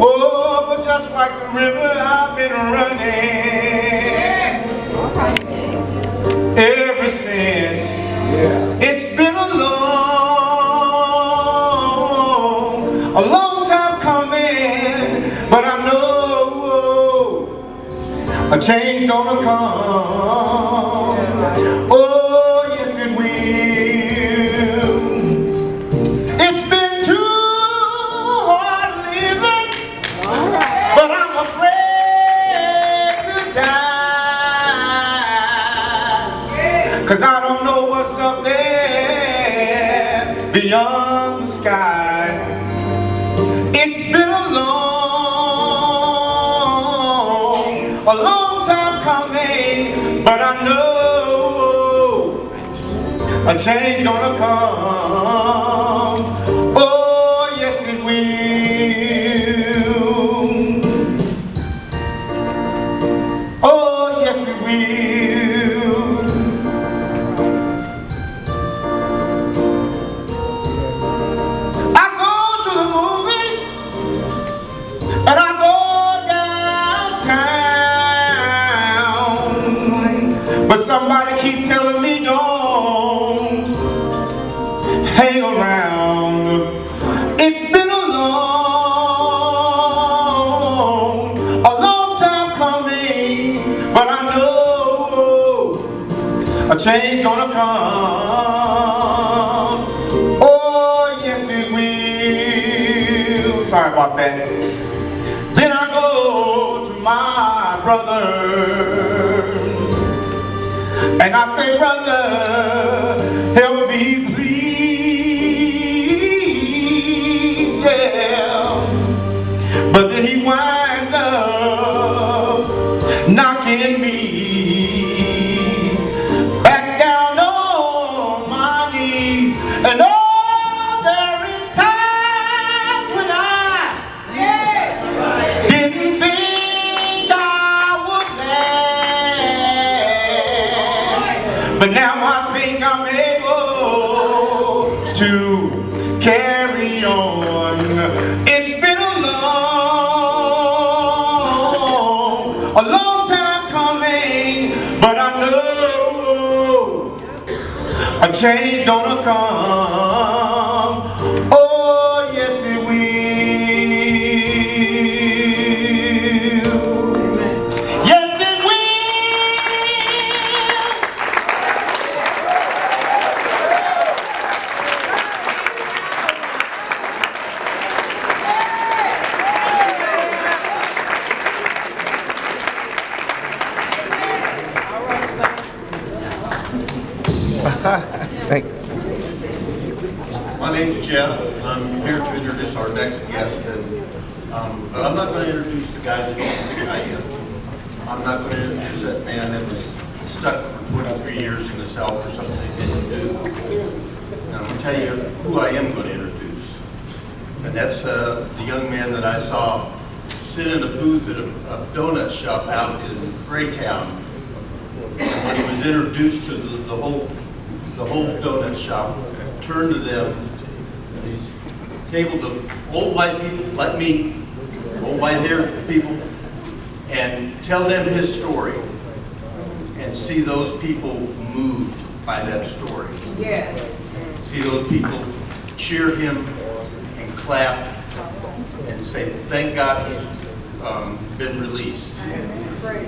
Oh, but just like the river I've been running ever since. It's been a long time coming, but I know a change gonna come. Oh, yes it will. It's been too hard living, but I'm afraid to die, 'cause I don't know what's up there beyond the sky. It's been a long time coming, but I know a change gonna come. Oh, yes it will. Oh, yes it will. I go to the movies and I go downtown, but somebody keep telling me don't hang around. It's been a long time coming, but I know a change gonna come. Oh, yes it will. Sorry about that. Then I go to my brother and I say, brother, help me please, yeah. But then he winds up knocking me back down on my knees. And oh, there is times when I didn't think I would last, but now I think I'm able to carry on. It's been a long time coming, but I know a change gonna come. Oh, yes it will. Yes it will. Thank you. My name's Jeff. I'm here to introduce our next guest, but I'm not going to introduce the guy that I am. I'm not going to introduce that man that was stuck for 23 years in the cell for something they didn't do. And I'm going to tell you who I am going to introduce. And that's the young man that I saw sit in a booth at a donut shop out in Greytown. When he was introduced to the whole donut shop, turned to them, and he's tabled of old white people like me, old white-haired people, and tell them his story, and see those people moved by that story. Yes. See those people cheer him and clap and say, thank God he's been released.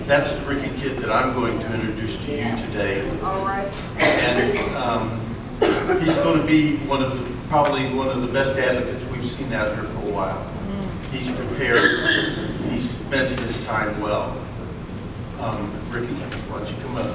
That's the Ricky Kid that I'm going to introduce to you today. All right. And he's going to be probably one of the best advocates we've seen out here for a while. He's prepared. He's spent his time well. Ricky, why don't you come up?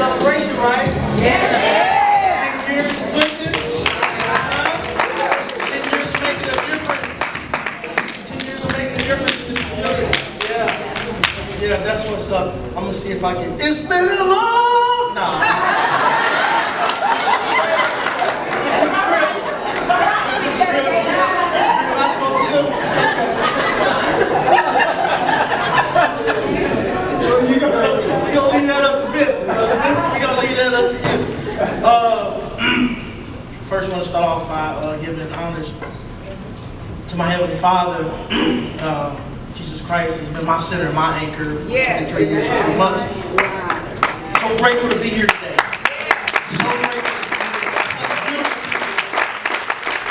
Celebration, right? Yeah. 10 years of pushing. 10 years of making a difference. 10 years of making a difference in this community. Yeah. Yeah, that's what's up. I'm gonna see if I can. It's been a long. Nah. Stick to the script. Stick to the script. What am I supposed to do? start off by giving honors to my Heavenly Father. Jesus Christ has been my center, my anchor for 23 years and 3 months. So grateful to be here today. So grateful to be here. It's so beautiful.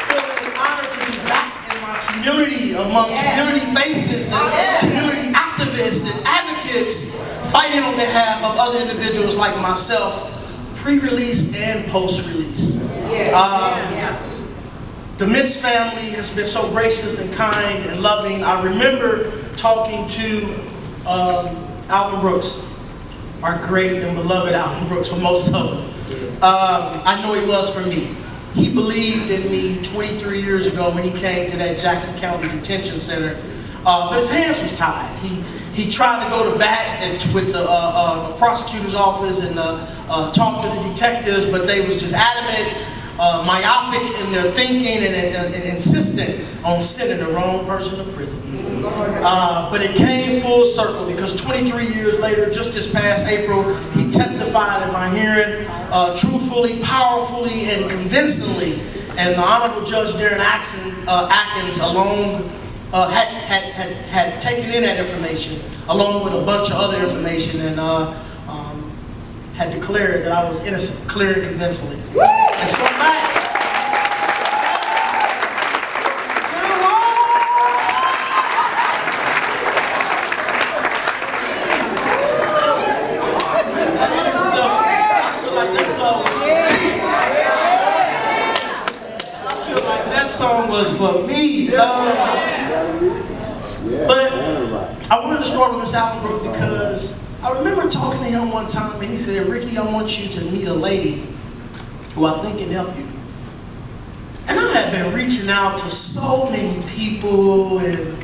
Feeling an honor to be back in my community, among community faces and community activists and advocates fighting on behalf of other individuals like myself, pre-release and post-release. The Miss family has been so gracious and kind and loving. I remember talking to Alvin Brooks, our great and beloved Alvin Brooks for most of us. I know he was for me. He believed in me 23 years ago when he came to that Jackson County Detention Center, but his hands was tied. He tried to go to bat with the prosecutor's office and talk to the detectives, but they was just adamant, myopic in their thinking and insistent on sending the wrong person to prison. But it came full circle because 23 years later, just this past April, he testified at my hearing truthfully, powerfully, and convincingly. And the Honorable Judge Darren Atkins alone had taken in that information along with a bunch of other information and had declared that I was innocent, clear and convincingly. And so I'm back. I feel like that song was for me. But I wanted to start with Mr. Alvin Brooks because I remember talking to him one time and he said, "Ricky, I want you to meet a lady who I think can help you." And I had been reaching out to so many people and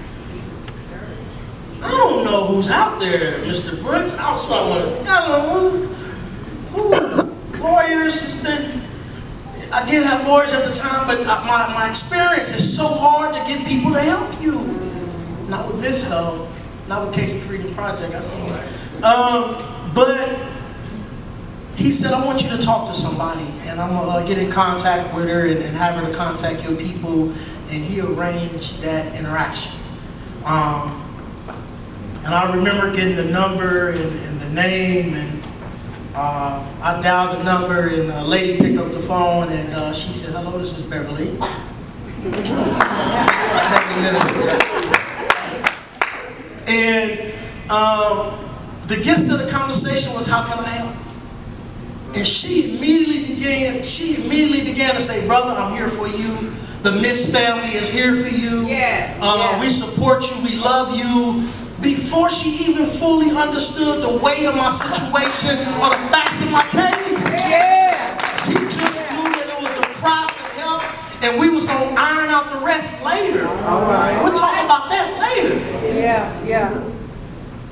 I don't know who's out there, Mr. Brooks. I was wondering, lawyers has been, I did have lawyers at the time, but my experience is so hard to get people to help you. Not with this though, not with Casey Freedom Project, I see you. But he said, "I want you to talk to somebody and I'm gonna get in contact with her and have her to contact your people," and he arranged that interaction. And I remember getting the number and the name and I dialed the number and a lady picked up the phone and she said, "Hello, this is Beverly." And the gist of the conversation was, "How can I help?" And she immediately began to say, "Brother, I'm here for you. The Miss family is here for you. We support you, we love you." Before she even fully understood the weight of my situation or the facts of my case. She just knew that it was a cry for help and we was gonna iron out the rest later. We'll talk about that later.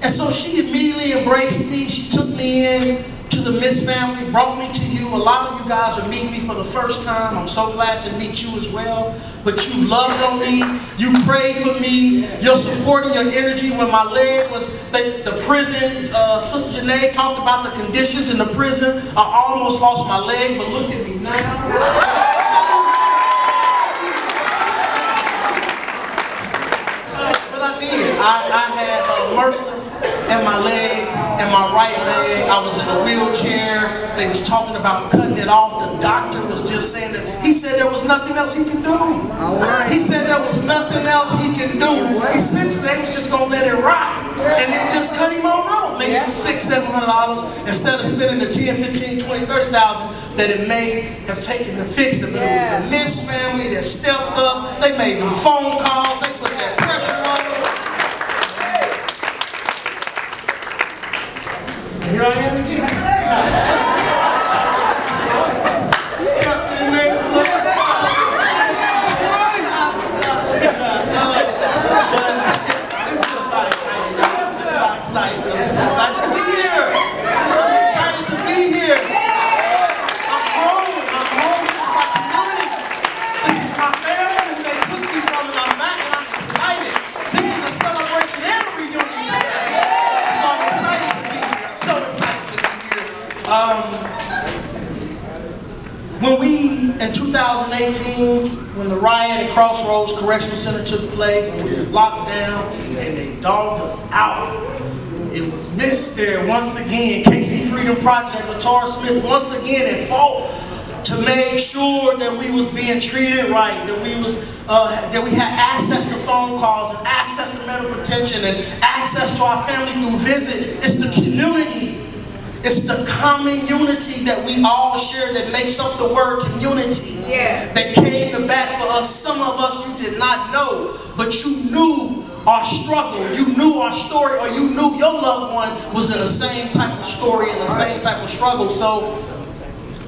And so she immediately embraced me. She took me in to the Miss family, brought me to you. A lot of you guys are meeting me for the first time. I'm so glad to meet you as well. But you've loved on me. You prayed for me. Your support and your energy when my leg was, the prison, Sister Janae talked about the conditions in the prison. I almost lost my leg, but look at me now. I had MRSA in my leg, in my right leg. I was in a wheelchair. They was talking about cutting it off. The doctor was just saying that. He said there was nothing else he can do. He said there was nothing else he can do. Essentially, they was just going to let it rot. And then just cut him on off. Maybe for $600-700 instead of spending the $10, $15, $20, $30,000 that it may have taken to fix it. But it was the Miss family that stepped up. They made them phone calls. They put that pressure on them. Here I am again. Step to the name of the Lord. It's just by excitement. It's just by excitement. I'm just excited to be here. I'm excited to be here. I'm home. This is my community. This is my family. They took me from and I'm back and I'm excited. This is a celebration and a reunion today. So I'm excited to be here. So excited to be here. When we in 2018, when the riot at Crossroads Correctional Center took place and we was locked down and they dogged us out, it was missed there once again. KC Freedom Project, LaTara Smith, once again at fault to make sure that we was being treated right, that we had access to phone calls and access to medical attention and access to our family through visit. It's the community. It's the common unity that we all share that makes up the word community. Yes. That came to bat for us. Some of us you did not know, but you knew our struggle, you knew our story, or you knew your loved one was in the same type of story and the same type of struggle. So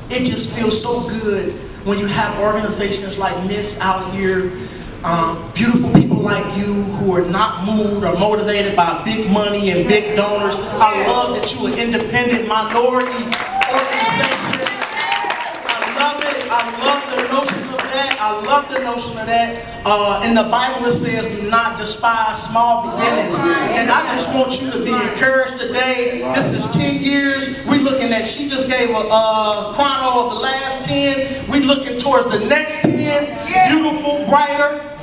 it just feels so good when you have organizations like Miss out here, beautiful people like you who are not moved or motivated by big money and big donors. I love that you're an independent minority organization. I love it. I love the notion of that. I love the notion of that. In the Bible it says, do not despise small beginnings. And I just want you to be encouraged today. This is 10 years. We're looking at, she just gave a chrono of the last 10. We're looking towards the next 10. Beautiful, brighter.